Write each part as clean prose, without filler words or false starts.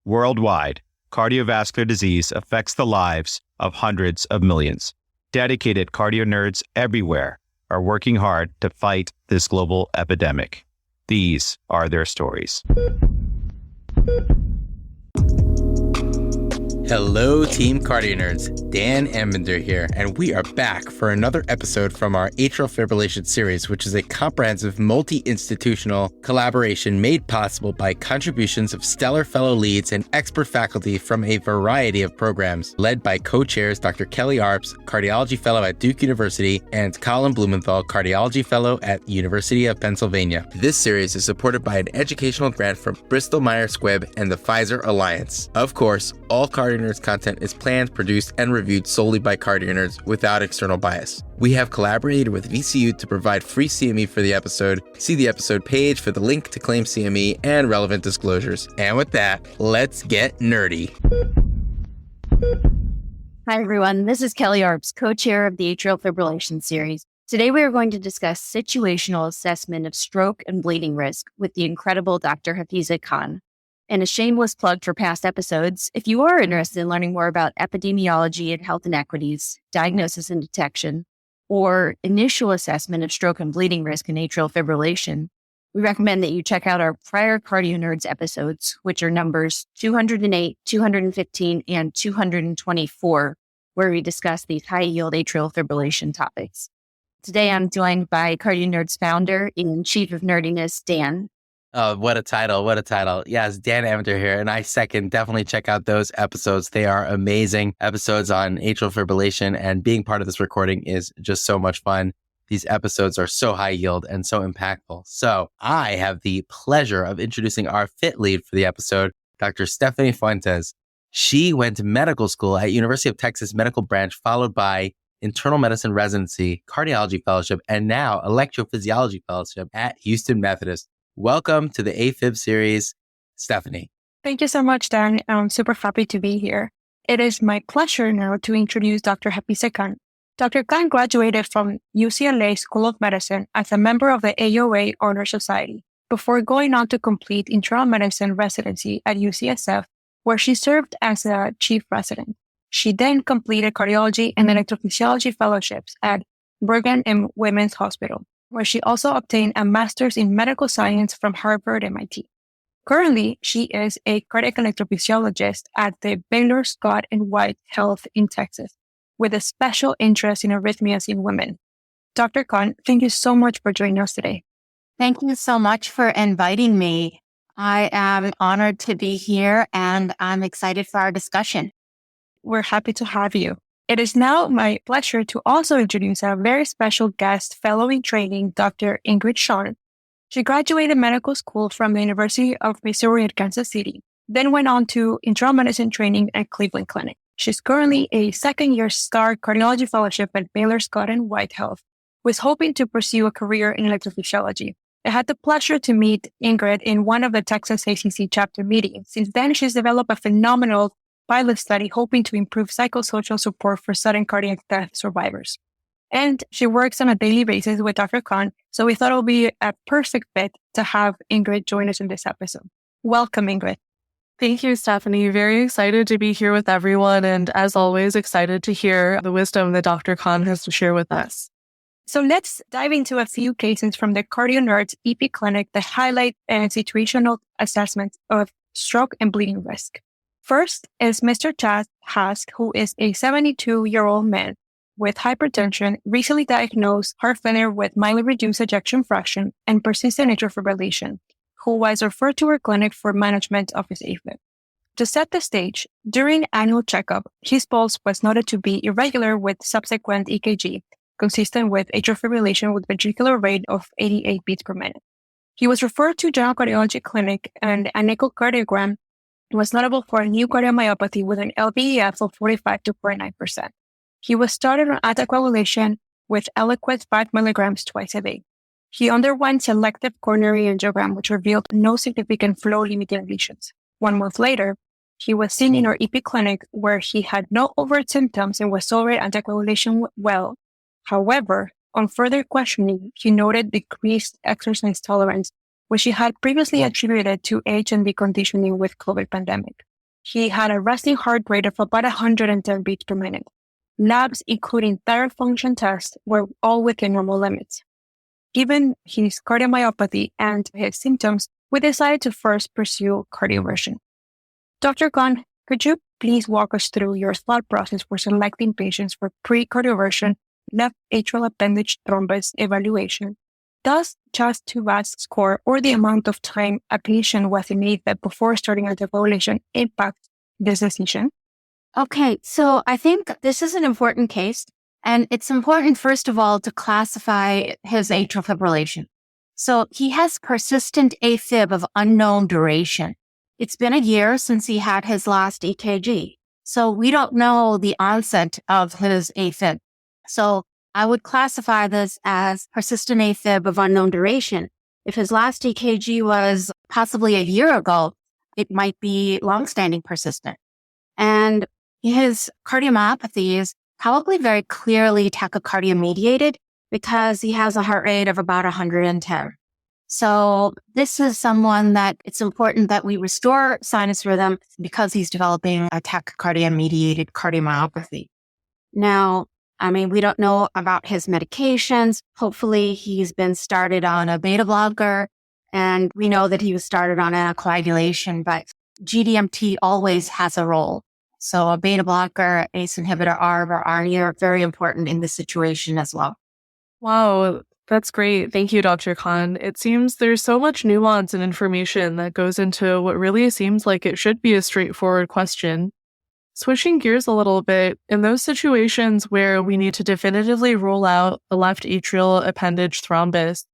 Worldwide, cardiovascular disease affects the lives of hundreds of millions. Dedicated cardio nerds everywhere are working hard to fight this global epidemic. These are their stories. Hello, Team CardioNerds. Dan Ambinder here, and we are back for another episode from our Atrial Fibrillation series, which is a comprehensive multi-institutional collaboration made possible by contributions of stellar fellow leads and expert faculty from a variety of programs, led by co-chairs Dr. Kelly Arps, Cardiology Fellow at Duke University, and Colin Blumenthal, Cardiology Fellow at University of Pennsylvania. This series is supported by an educational grant from Bristol Myers Squibb and the Pfizer Alliance. Of course, all CardioNerds content is planned, produced, and reviewed solely by CardioNerds without external bias. We have collaborated with VCU to provide free CME for the episode. See the episode page for the link to claim CME and relevant disclosures. And with that, let's get nerdy. Hi, everyone. This is Kelly Arps, co-chair of the Atrial Fibrillation series. Today, we are going to discuss situational assessment of stroke and bleeding risk with the incredible Dr. Hafiza Khan. And a shameless plug for past episodes, if you are interested in learning more about epidemiology and health inequities, diagnosis and detection, or initial assessment of stroke and bleeding risk in atrial fibrillation, we recommend that you check out our prior CardioNerds episodes, which are numbers 208, 215, and 224, where we discuss these high-yield atrial fibrillation topics. Today, I'm joined by CardioNerds founder and chief of nerdiness, Dan. Oh, what a title. What a title. Yes, Dan Ambinder here. And I second, definitely check out those episodes. They are amazing episodes on atrial fibrillation, and being part of this recording is just so much fun. These episodes are so high yield and so impactful. So I have the pleasure of introducing our fit lead for the episode, Dr. Stephanie Fuentes. She went to medical school at University of Texas Medical Branch, followed by internal medicine residency, cardiology fellowship, and now electrophysiology fellowship at Houston Methodist. Welcome to the AFib series, Stephanie. Thank you so much, Dan. I'm super happy to be here. It is my pleasure now to introduce Dr. Hafiza Khan. Dr. Khan graduated from UCLA School of Medicine as a member of the AOA Honor Society before going on to complete internal medicine residency at UCSF, where she served as a chief resident. She then completed cardiology and electrophysiology fellowships at Brigham and Women's Hospital, where she also obtained a master's in medical science from Harvard MIT. Currently, she is a cardiac electrophysiologist at the Baylor Scott White Health in Texas, with a special interest in arrhythmias in women. Dr. Khan, thank you so much for joining us today. Thank you so much for inviting me. I am honored to be here, and I'm excited for our discussion. We're happy to have you. It is now my pleasure to also introduce our very special guest fellow in training, Dr. Ingrid Hsiung. She graduated medical school from the University of Missouri at Kansas City, then went on to internal medicine training at Cleveland Clinic. She's currently a second-year STAR cardiology fellowship at Baylor Scott White Health, who is hoping to pursue a career in electrophysiology. I had the pleasure to meet Ingrid in one of the Texas ACC chapter meetings. Since then, she's developed a phenomenal pilot study hoping to improve psychosocial support for sudden cardiac death survivors. And she works on a daily basis with Dr. Khan, so we thought it would be a perfect fit to have Ingrid join us in this episode. Welcome, Ingrid. Thank you, Stephanie. Very excited to be here with everyone, and as always, excited to hear the wisdom that Dr. Khan has to share with us. So let's dive into a few cases from the CardioNerds EP clinic that highlight situational assessments of stroke and bleeding risk. First is Mr. Chad Hask, who is a 72-year-old man with hypertension, recently diagnosed heart failure with mildly reduced ejection fraction and persistent atrial fibrillation, who was referred to our clinic for management of his AFib. To set the stage, during annual checkup, his pulse was noted to be irregular with subsequent EKG, consistent with atrial fibrillation with ventricular rate of 88 beats per minute. He was referred to general cardiology clinic, and an echocardiogram was notable for a new cardiomyopathy with an LVEF of 45 to 49%. He was started on anticoagulation with Eliquis 5 milligrams twice a day. He underwent selective coronary angiogram, which revealed no significant flow-limiting lesions. 1 month later, he was seen in our EP clinic where he had no overt symptoms and was tolerated anticoagulation well. However, on further questioning, he noted decreased exercise tolerance, which he had previously attributed to H&B conditioning with COVID pandemic. he had a resting heart rate of about 110 beats per minute. Labs, including thyroid function tests, were all within normal limits. Given his cardiomyopathy and his symptoms, we decided to first pursue cardioversion. Dr. Khan, could you please walk us through your thought process for selecting patients for pre-cardioversion left atrial appendage thrombus evaluation? Does just CHA2DS2-VASc score or the amount of time a patient was in AFib before starting a defibrillation impact this decision? Okay, so I think this is an important case, and it's important, first of all, to classify his atrial fibrillation. So he has persistent AFib of unknown duration. It's been a year since he had his last EKG, so we don't know the onset of his AFib. So I would classify this as persistent AFib of unknown duration. If his last EKG was possibly a year ago, it might be longstanding persistent. And his cardiomyopathy is probably very clearly tachycardia mediated because he has a heart rate of about 110. So this is someone that it's important that we restore sinus rhythm because he's developing a tachycardia mediated cardiomyopathy. Now, we don't know about his medications. Hopefully he's been started on a beta blocker, and we know that he was started on anticoagulation, but GDMT always has a role. So a beta blocker, ACE inhibitor, ARB, or ARNI are very important in this situation as well. Wow, that's great. Thank you, Dr. Khan. It seems there's so much nuance and information that goes into what really seems like it should be a straightforward question. Switching gears a little bit, in those situations where we need to definitively rule out the left atrial appendage thrombus,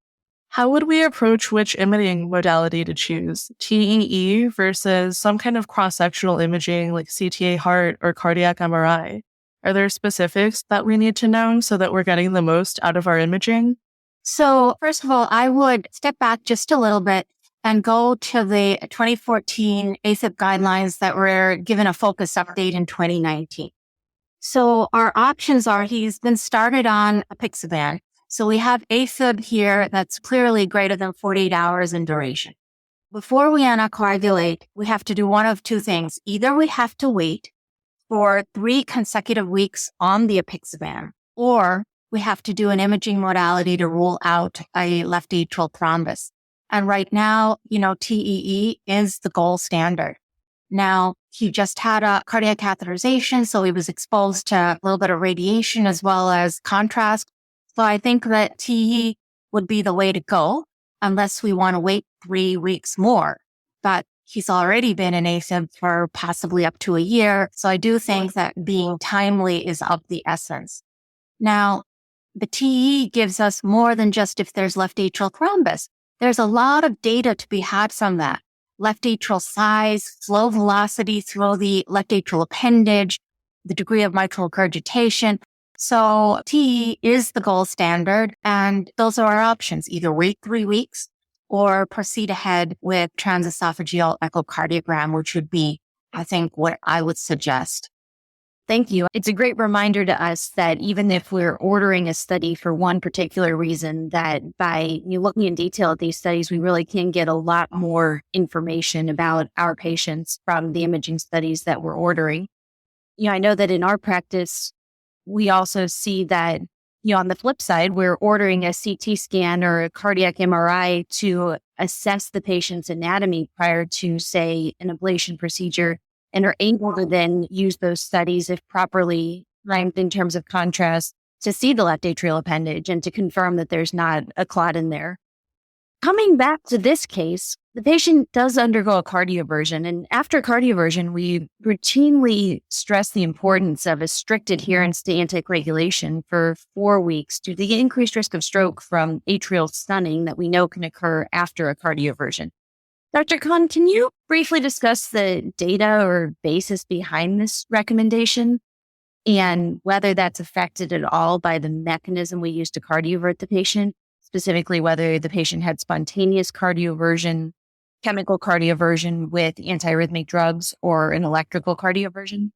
how would we approach which imaging modality to choose, TEE versus some kind of cross-sectional imaging like CTA heart or cardiac MRI? Are there specifics that we need to know so that we're getting the most out of our imaging? So first of all, I would step back just a little bit and go to the 2014 AFib guidelines that were given a focus update in 2019. So our options are he's been started on apixaban. So we have AFib here that's clearly greater than 48 hours in duration. Before we anticoagulate, we have to do one of two things. Either we have to wait for 3 consecutive weeks on the apixaban, or we have to do an imaging modality to rule out a left atrial thrombus. And right now, TEE is the gold standard. Now, he just had a cardiac catheterization, so he was exposed to a little bit of radiation as well as contrast. So I think that TEE would be the way to go unless we want to wait 3 weeks more. But he's already been in AFib for possibly up to a year. So I do think that being timely is of the essence. Now, the TEE gives us more than just if there's left atrial thrombus. There's a lot of data to be had from that. Left atrial size, flow velocity through the left atrial appendage, the degree of mitral regurgitation. So TEE is the gold standard, and those are our options. Either wait 3 weeks or proceed ahead with transesophageal echocardiogram, which would be, I think, what I would suggest. Thank you. It's a great reminder to us that even if we're ordering a study for one particular reason, that by looking in detail at these studies, we really can get a lot more information about our patients from the imaging studies that we're ordering. I know that in our practice, we also see that, on the flip side, we're ordering a CT scan or a cardiac MRI to assess the patient's anatomy prior to, say, an ablation procedure, and are able to then use those studies, if properly ranked in terms of contrast, to see the left atrial appendage and to confirm that there's not a clot in there. Coming back to this case, the patient does undergo a cardioversion, and after cardioversion, we routinely stress the importance of a strict adherence to anticoagulation for 4 weeks due to the increased risk of stroke from atrial stunning that we know can occur after a cardioversion. Dr. Khan, can you briefly discuss the data or basis behind this recommendation and whether that's affected at all by the mechanism we use to cardiovert the patient, specifically whether the patient had spontaneous cardioversion, chemical cardioversion with antiarrhythmic drugs, or an electrical cardioversion?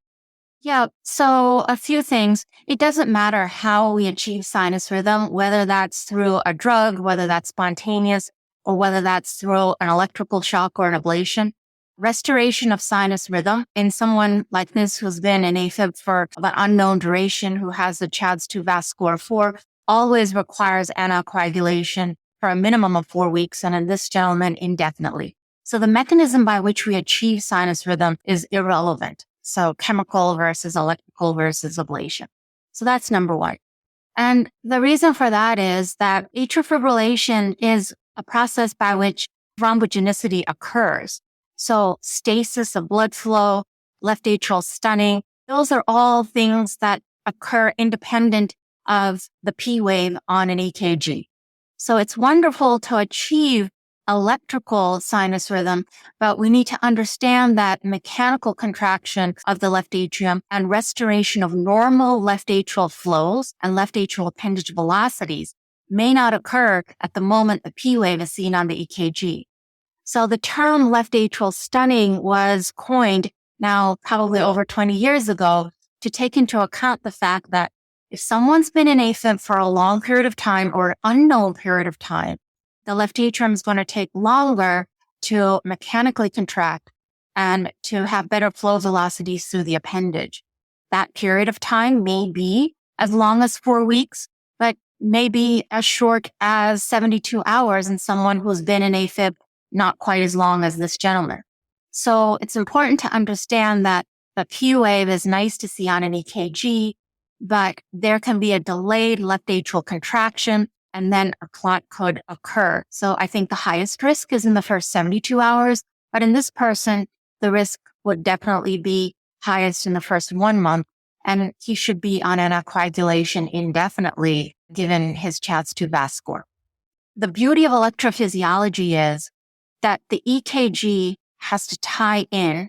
Yeah, so a few things. It doesn't matter how we achieve sinus rhythm, whether that's through a drug, whether that's spontaneous, or whether that's through an electrical shock or an ablation. restoration of sinus rhythm in someone like this who's been in AFib for an unknown duration, who has a CHA2DS2 VAS score of 4, always requires anticoagulation for a minimum of 4 weeks, and in this gentleman, indefinitely. So the mechanism by which we achieve sinus rhythm is irrelevant. So chemical versus electrical versus ablation. So that's number one. And the reason for that is that atrial fibrillation is a process by which thrombogenicity occurs. So stasis of blood flow, left atrial stunning, those are all things that occur independent of the P wave on an EKG. So it's wonderful to achieve electrical sinus rhythm, but we need to understand that mechanical contraction of the left atrium and restoration of normal left atrial flows and left atrial appendage velocities may not occur at the moment the P wave is seen on the EKG. So the term left atrial stunning was coined now probably over 20 years ago to take into account the fact that if someone's been in AFib for a long period of time or an unknown period of time, the left atrium is going to take longer to mechanically contract and to have better flow velocities through the appendage. That period of time may be as long as 4 weeks, but may be as short as 72 hours in someone who's been in AFib not quite as long as this gentleman. So it's important to understand that the P wave is nice to see on an EKG, but there can be a delayed left atrial contraction and then a clot could occur. So I think the highest risk is in the first 72 hours, but in this person, the risk would definitely be highest in the first 1 month, and he should be on anticoagulation indefinitely given his CHA2DS2 VAS score. The beauty of electrophysiology is that the EKG has to tie in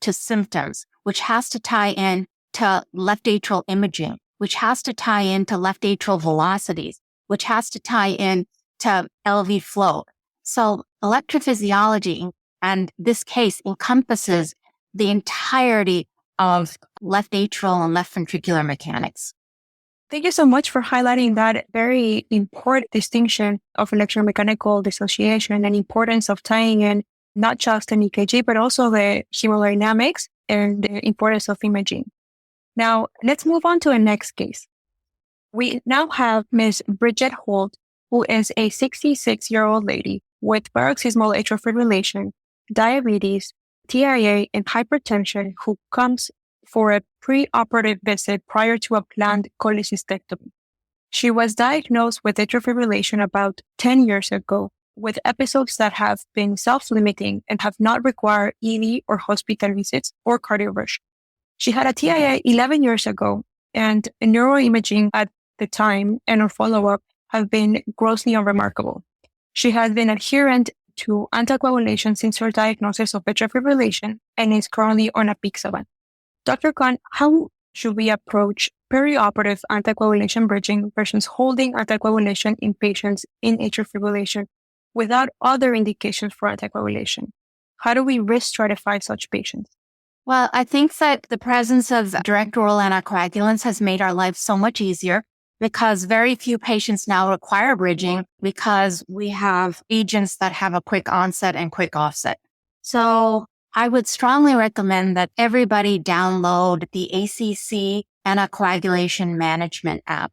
to symptoms, which has to tie in to left atrial imaging, which has to tie in to left atrial velocities, which has to tie in to LV flow. So electrophysiology, and this case encompasses the entirety of left atrial and left ventricular mechanics. Thank you so much for highlighting that very important distinction of electromechanical dissociation and importance of tying in not just an EKG, but also the hemodynamics and the importance of imaging. Now, let's move on to the next case. We now have Ms. Bridget Holt, who is a 66-year-old lady with paroxysmal atrial fibrillation, diabetes, TIA, and hypertension who comes for a preoperative visit prior to a planned cholecystectomy. She was diagnosed with atrial fibrillation about 10 years ago, with episodes that have been self-limiting and have not required ED or hospital visits or cardioversion. She had a TIA 11 years ago, and neuroimaging at the time and her follow-up have been grossly unremarkable. She has been adherent to anticoagulation since her diagnosis of atrial fibrillation and is currently on apixaban. Dr. Khan, how should we approach perioperative anticoagulation bridging versus holding anticoagulation in patients in atrial fibrillation without other indications for anticoagulation? How do we risk stratify such patients? Well, I think that the presence of direct oral anticoagulants has made our lives so much easier because very few patients now require bridging because we have agents that have a quick onset and quick offset. So I would strongly recommend that everybody download the ACC Anticoagulation Management app.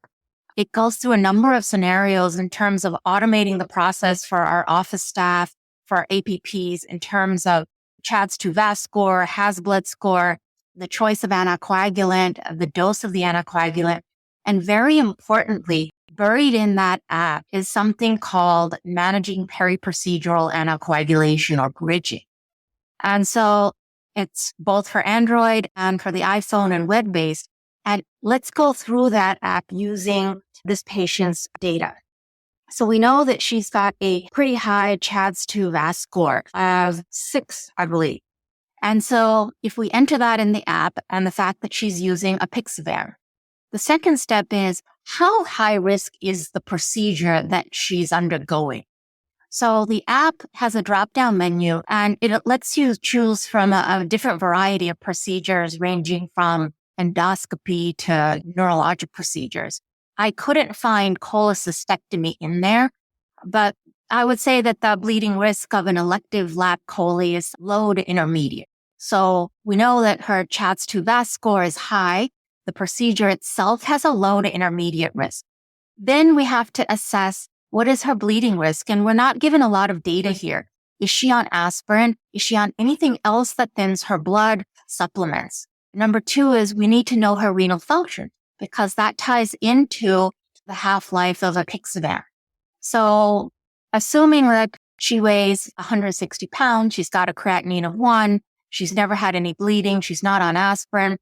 It goes through a number of scenarios in terms of automating the process for our office staff, for our APPs, in terms of CHA2DS2 VAS score, has blood score, the choice of anticoagulant, the dose of the anticoagulant. And very importantly, buried in that app is something called managing periprocedural anticoagulation or bridging. And so it's both for Android and for the iPhone and web-based. And let's go through that app using this patient's data. So we know that she's got a pretty high CHA2DS2 VAS score of 6, I believe. And so if we enter that in the app and the fact that she's using apixaban, the second step is how high risk is the procedure that she's undergoing? So the app has a drop-down menu and it lets you choose from a different variety of procedures ranging from endoscopy to neurologic procedures. I couldn't find cholecystectomy in there, but I would say that the bleeding risk of an elective lab chole is low to intermediate. So we know that her CHADS-2-VASc score is high. The procedure itself has a low to intermediate risk. Then we have to assess what is her bleeding risk. And we're not given a lot of data here. Is she on aspirin? Is she on anything else that thins her blood? Supplements. Number 2 is we need to know her renal function because that ties into the half-life of apixaban. So assuming that she weighs 160 pounds, she's got a creatinine of 1, she's never had any bleeding, she's not on aspirin,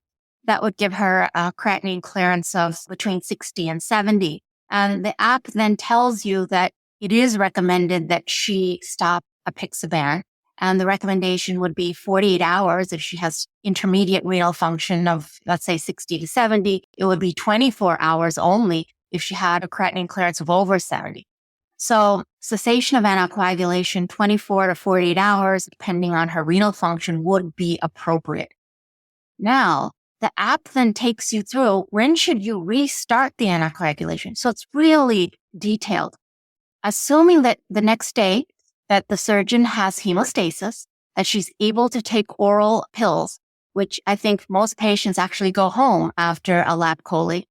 that would give her a creatinine clearance of between 60 and 70. And the app then tells you that it is recommended that she stop apixaban. And the recommendation would be 48 hours if she has intermediate renal function of, let's say, 60 to 70. It would be 24 hours only if she had a creatinine clearance of over 70. So cessation of anticoagulation, 24 to 48 hours, depending on her renal function, would be appropriate. Now, the app then takes you through when should you restart the anticoagulation. So it's really detailed. Assuming that the next day that the surgeon has hemostasis, that she's able to take oral pills, which I think most patients actually go home after a lab chole,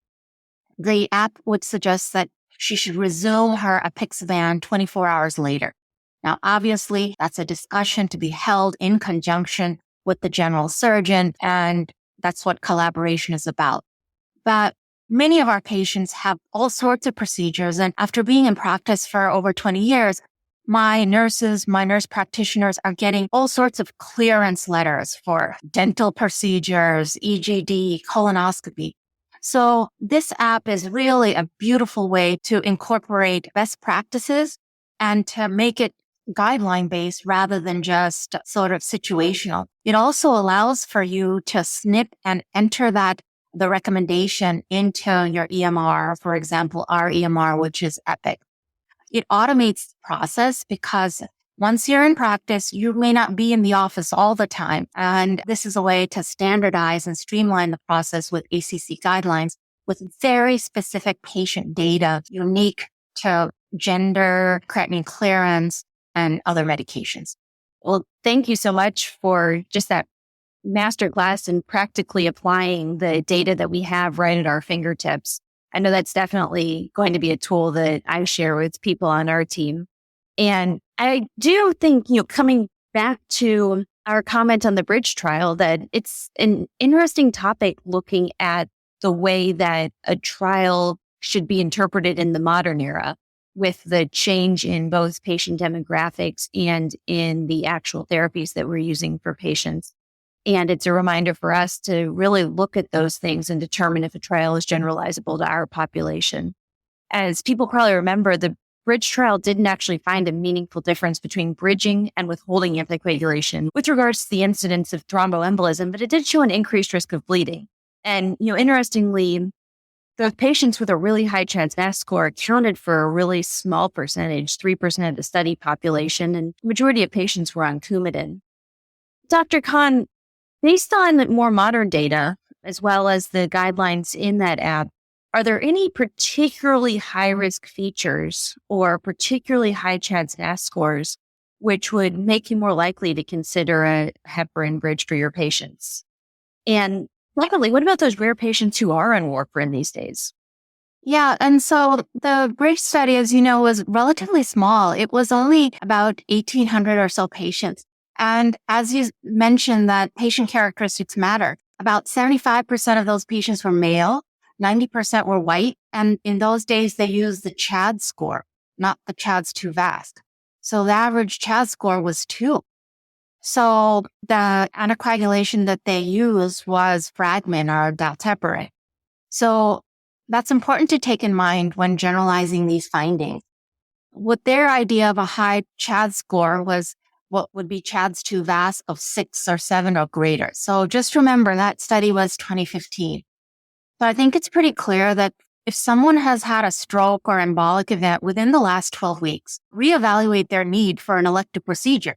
the app would suggest that she should resume her apixaban 24 hours later. Now, obviously, that's a discussion to be held in conjunction with the general surgeon, and that's what collaboration is about. But many of our patients have all sorts of procedures, and after being in practice for over 20 years, my nurse practitioners are getting all sorts of clearance letters for dental procedures, EGD, colonoscopy. So this app is really a beautiful way to incorporate best practices and to make it guideline-based rather than just sort of situational. It also allows for you to snip and enter the recommendation into your EMR, for example, our EMR, which is Epic. It automates the process because once you're in practice, you may not be in the office all the time. And this is a way to standardize and streamline the process with ACC guidelines with very specific patient data unique to gender, creatinine clearance, and other medications. Well, thank you so much for just that masterclass and practically applying the data that we have right at our fingertips. I know that's definitely going to be a tool that I share with people on our team. And I do think, coming back to our comment on the bridge trial, that it's an interesting topic looking at the way that a trial should be interpreted in the modern era with the change in both patient demographics and in the actual therapies that we're using for patients. And it's a reminder for us to really look at those things and determine if a trial is generalizable to our population. As people probably remember, the bridge trial didn't actually find a meaningful difference between bridging and withholding anticoagulation with regards to the incidence of thromboembolism, but it did show an increased risk of bleeding. And, interestingly, the patients with a really high CHADS-VASc score accounted for a really small percentage, 3% of the study population, and the majority of patients were on Coumadin. Dr. Khan, based on more modern data, as well as the guidelines in that app, are there any particularly high-risk features or particularly high CHADS-VASc scores which would make you more likely to consider a heparin bridge for your patients? And secondly, what about those rare patients who are on warfarin these days? Yeah, and so the bridge study, as you know, was relatively small. It was only about 1,800 or so patients. And as you mentioned, that patient characteristics matter. About 75% of those patients were male, 90% were white. And in those days, they used the CHADS score, not the CHADS-2-VASc. So the average CHADS score was 2. So the anticoagulation that they used was Fragmin or dalteparin. So that's important to take in mind when generalizing these findings. What their idea of a high CHADS score was what would be CHADS-2-VASc of 6 or 7 or greater. So just remember that study was 2015. But I think it's pretty clear that if someone has had a stroke or embolic event within the last 12 weeks, reevaluate their need for an elective procedure.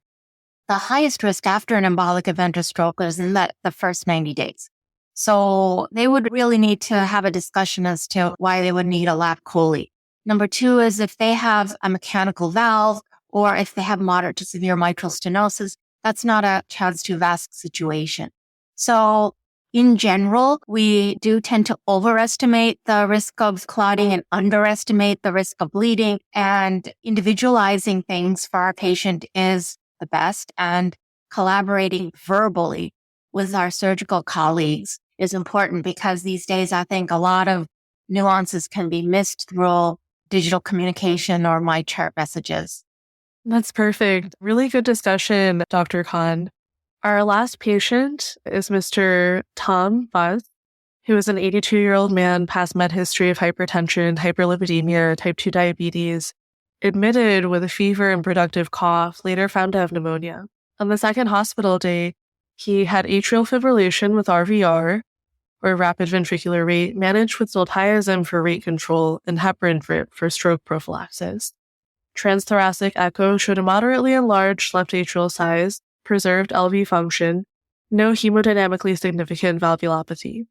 The highest risk after an embolic event or stroke is in the first 90 days. So they would really need to have a discussion as to why they would need a lap chole. Number two is if they have a mechanical valve or if they have moderate to severe mitral stenosis, that's not a CHA2DS2 VASC situation. So in general, we do tend to overestimate the risk of clotting and underestimate the risk of bleeding, and individualizing things for our patient is the best, and collaborating verbally with our surgical colleagues is important because these days I think a lot of nuances can be missed through digital communication or my chart messages. That's perfect. Really good discussion, Dr. Khan. Our last patient is Mr. Tom Buzz, who is an 82-year-old man, past med history of hypertension, hyperlipidemia, type 2 diabetes, admitted with a fever and productive cough, later found to have pneumonia. On the second hospital day, he had atrial fibrillation with RVR, or rapid ventricular rate, managed with diltiazem for rate control and heparin drip for stroke prophylaxis. Transthoracic echo showed a moderately enlarged left atrial size, preserved LV function, no hemodynamically significant valvulopathy.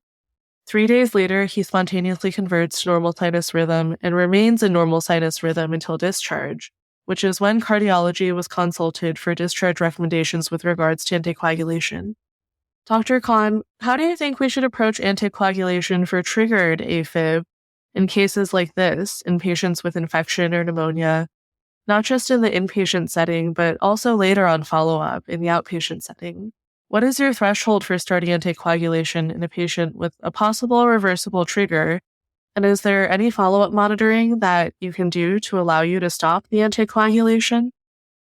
3 days later, he spontaneously converts to normal sinus rhythm and remains in normal sinus rhythm until discharge, which is when cardiology was consulted for discharge recommendations with regards to anticoagulation. Dr. Khan, how do you think we should approach anticoagulation for triggered AFib in cases like this in patients with infection or pneumonia, not just in the inpatient setting, but also later on follow-up in the outpatient setting? What is your threshold for starting anticoagulation in a patient with a possible reversible trigger? And is there any follow-up monitoring that you can do to allow you to stop the anticoagulation?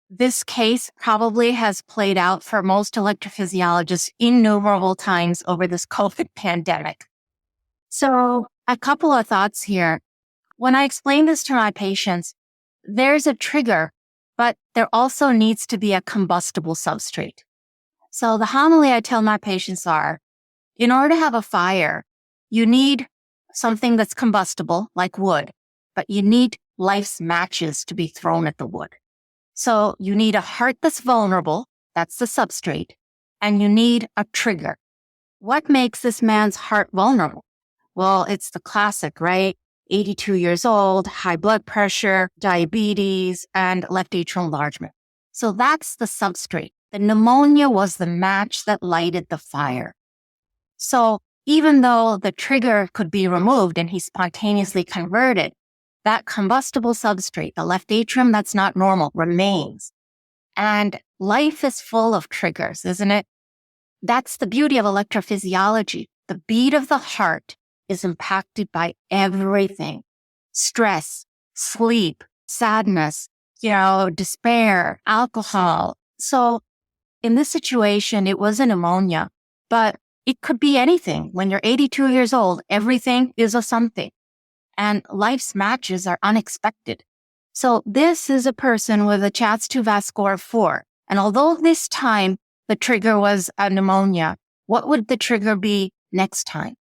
This case probably has played out for most electrophysiologists innumerable times over this COVID pandemic. So a couple of thoughts here. When I explain this to my patients, there's a trigger, but there also needs to be a combustible substrate. So the homily I tell my patients are, in order to have a fire, you need something that's combustible, like wood, but you need life's matches to be thrown at the wood. So you need a heart that's vulnerable, that's the substrate, and you need a trigger. What makes this man's heart vulnerable? Well, it's the classic, right? 82 years old, high blood pressure, diabetes, and left atrial enlargement. So that's the substrate. The pneumonia was the match that lighted the fire. So even though the trigger could be removed and he spontaneously converted, that combustible substrate, the left atrium that's not normal, remains. And life is full of triggers, isn't it? That's the beauty of electrophysiology. The beat of the heart is impacted by everything. Stress, sleep, sadness, despair, alcohol. So in this situation, it was a pneumonia, but it could be anything. When you're 82 years old, everything is a something. And life's matches are unexpected. So this is a person with a CHA2DS2 VASC score of 4. And although this time the trigger was a pneumonia, what would the trigger be next time?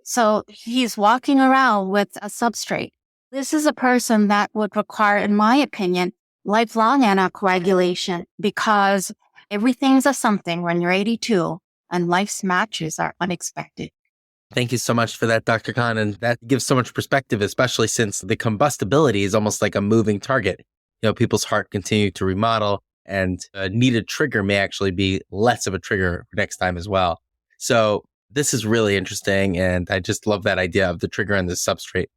So he's walking around with a substrate. This is a person that would require, in my opinion, lifelong anticoagulation because everything's a something when you're 82 and life's matches are unexpected. Thank you so much for that, Dr. Khan. And that gives so much perspective, especially since the combustibility is almost like a moving target. People's heart continue to remodel, and a needed trigger may actually be less of a trigger next time as well. So this is really interesting. And I just love that idea of the trigger and the substrate.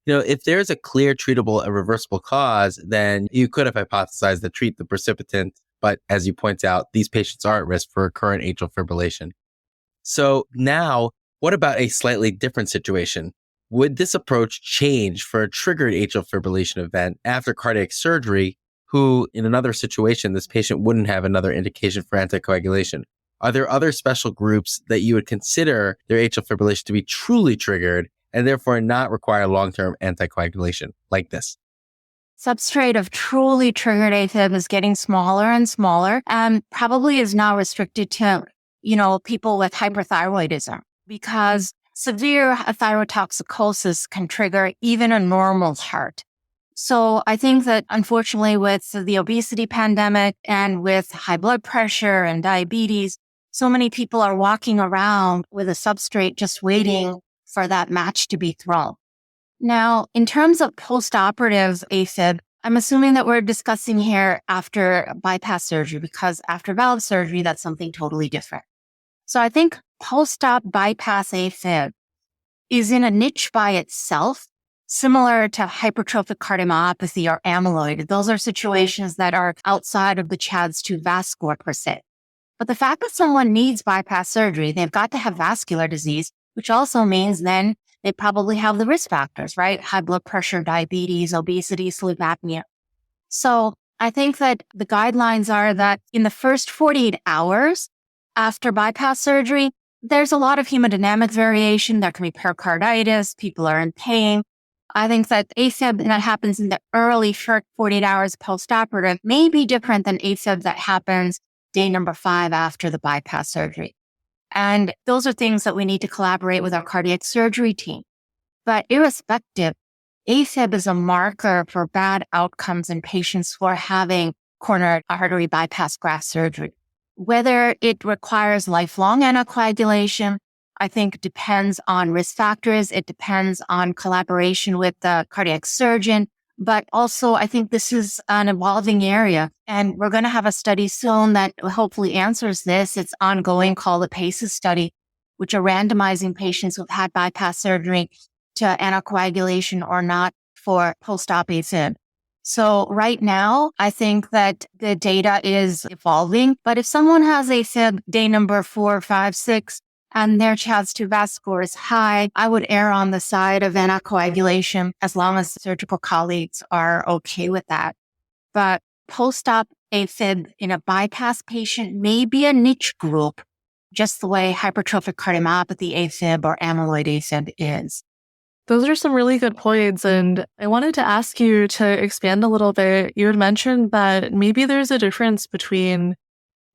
If there's a clear, treatable, and reversible cause, then you could have hypothesized to treat the precipitant. But as you point out, these patients are at risk for recurrent atrial fibrillation. So now, what about a slightly different situation? Would this approach change for a triggered atrial fibrillation event after cardiac surgery, who in another situation, this patient wouldn't have another indication for anticoagulation? Are there other special groups that you would consider their atrial fibrillation to be truly triggered and therefore not require long-term anticoagulation like this? Substrate of truly triggered AFib is getting smaller and smaller and probably is now restricted to, people with hyperthyroidism, because severe thyrotoxicosis can trigger even a normal heart. So I think that unfortunately with the obesity pandemic and with high blood pressure and diabetes, so many people are walking around with a substrate just waiting for that match to be thrown. Now, in terms of postoperative AFib, I'm assuming that we're discussing here after bypass surgery, because after valve surgery, that's something totally different. So I think post-op bypass AFib is in a niche by itself, similar to hypertrophic cardiomyopathy or amyloid. Those are situations that are outside of the CHADS2 VASc score per se. But the fact that someone needs bypass surgery, they've got to have vascular disease, which also means then they probably have the risk factors, right? High blood pressure, diabetes, obesity, sleep apnea. So I think that the guidelines are that in the first 48 hours after bypass surgery, there's a lot of hemodynamic variation. There can be pericarditis. People are in pain. I think that AFib that happens in the early first 48 hours postoperative may be different than AFib that happens day number 5 after the bypass surgery. And those are things that we need to collaborate with our cardiac surgery team. But irrespective, AFib is a marker for bad outcomes in patients who are having coronary artery bypass graft surgery. Whether it requires lifelong anticoagulation, I think depends on risk factors. It depends on collaboration with the cardiac surgeon. But also, I think this is an evolving area. And we're going to have a study soon that hopefully answers this. It's ongoing, called the PACES study, which are randomizing patients who've had bypass surgery to anticoagulation or not for post-op AFib. So right now, I think that the data is evolving. But if someone has AFib day number 4, 5, 6, and their CHADS2 VASc score is high, I would err on the side of anticoagulation as long as surgical colleagues are okay with that. But post-op AFib in a bypass patient may be a niche group, just the way hypertrophic cardiomyopathy AFib or amyloid AFib is. Those are some really good points. And I wanted to ask you to expand a little bit. You had mentioned that maybe there's a difference between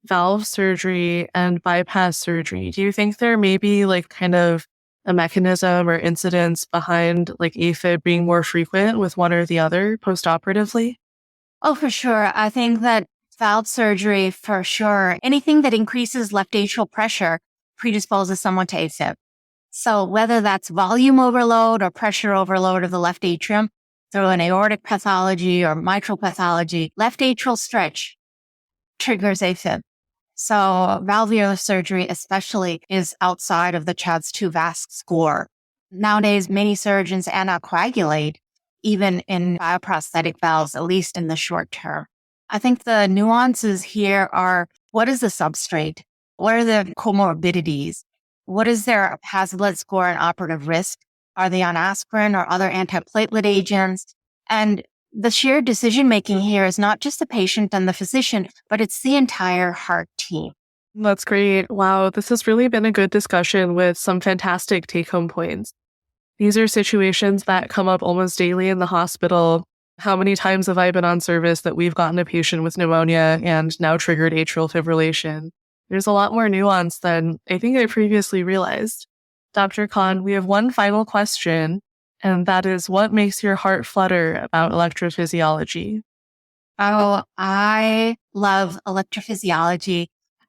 valve surgery and bypass surgery. Do you think there may be like kind of a mechanism or incidence behind like AFib being more frequent with one or the other postoperatively? Oh, for sure. I think that valve surgery, for sure, anything that increases left atrial pressure predisposes someone to AFib. So whether that's volume overload or pressure overload of the left atrium through an aortic pathology or mitral pathology, left atrial stretch triggers AFib. So valvular surgery especially is outside of the CHADS2 VASc score. Nowadays, many surgeons anticoagulate even in bioprosthetic valves, at least in the short term. I think the nuances here are, what is the substrate? What are the comorbidities? What is their Hazlitt score and operative risk? Are they on aspirin or other antiplatelet agents? And the shared decision-making here is not just the patient and the physician, but it's the entire heart team. That's great. Wow, this has really been a good discussion with some fantastic take-home points. These are situations that come up almost daily in the hospital. How many times have I been on service that we've gotten a patient with pneumonia and now triggered atrial fibrillation? There's a lot more nuance than I think I previously realized. Dr. Khan, we have one final question, and that is, what makes your heart flutter about electrophysiology? Oh, I love electrophysiology.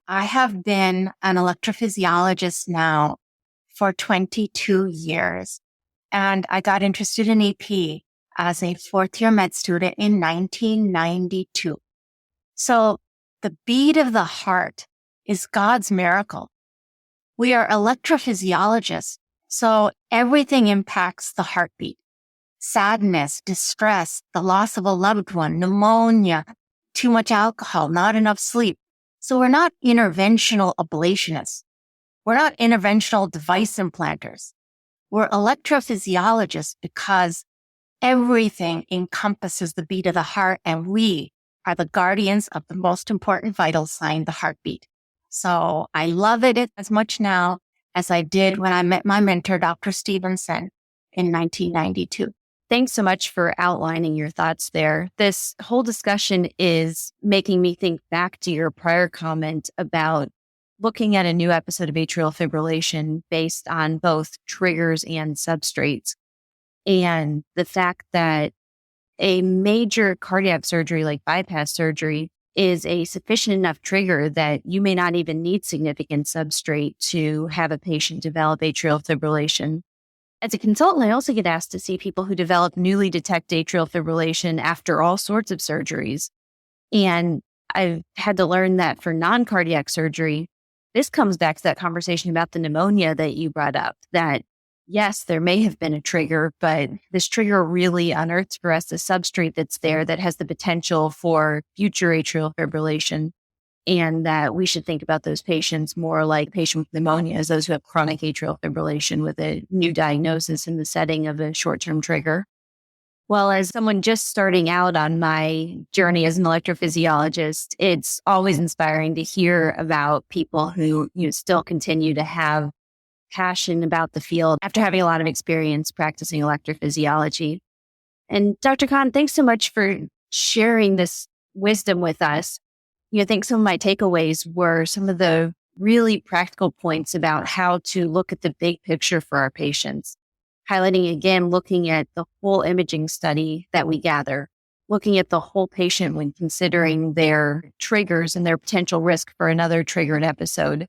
I have been an electrophysiologist now for 22 years, and I got interested in EP as a fourth-year med student in 1992. So the beat of the heart is God's miracle. We are electrophysiologists, so everything impacts the heartbeat. Sadness, distress, the loss of a loved one, pneumonia, too much alcohol, not enough sleep. So we're not interventional ablationists. We're not interventional device implanters. We're electrophysiologists because everything encompasses the beat of the heart, and we are the guardians of the most important vital sign, the heartbeat. So I love it as much now as I did when I met my mentor, Dr. Stevenson, in 1992. Thanks so much for outlining your thoughts there. This whole discussion is making me think back to your prior comment about looking at a new episode of atrial fibrillation based on both triggers and substrates. And the fact that a major cardiac surgery like bypass surgery is a sufficient enough trigger that you may not even need significant substrate to have a patient develop atrial fibrillation. As a consultant, I also get asked to see people who develop newly detected atrial fibrillation after all sorts of surgeries. And I've had to learn that for non-cardiac surgery, this comes back to that conversation about the pneumonia that you brought up, that yes, there may have been a trigger, but this trigger really unearths for us a substrate that's there that has the potential for future atrial fibrillation. And that we should think about those patients more like patients with pneumonia as those who have chronic atrial fibrillation with a new diagnosis in the setting of a short-term trigger. Well, as someone just starting out on my journey as an electrophysiologist, it's always inspiring to hear about people who still continue to have passion about the field after having a lot of experience practicing electrophysiology. And Dr. Khan, thanks so much for sharing this wisdom with us. I think some of my takeaways were some of the really practical points about how to look at the big picture for our patients. Highlighting again, looking at the whole imaging study that we gather, looking at the whole patient when considering their triggers and their potential risk for another triggered episode,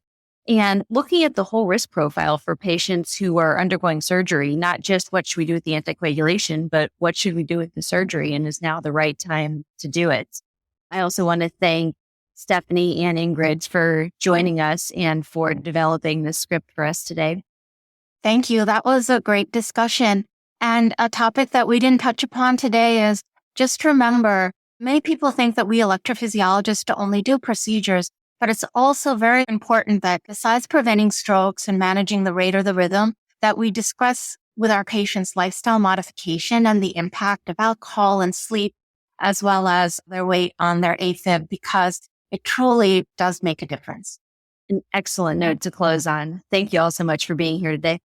and looking at the whole risk profile for patients who are undergoing surgery, not just what should we do with the anticoagulation, but what should we do with the surgery, and is now the right time to do it. I also want to thank Stephanie and Ingrid for joining us and for developing this script for us today. Thank you. That was a great discussion. And a topic that we didn't touch upon today is just remember, many people think that we electrophysiologists only do procedures, but it's also very important that besides preventing strokes and managing the rate or the rhythm, that we discuss with our patients lifestyle modification and the impact of alcohol and sleep, as well as their weight on their AFib, because it truly does make a difference. An excellent note to close on. Thank you all so much for being here today.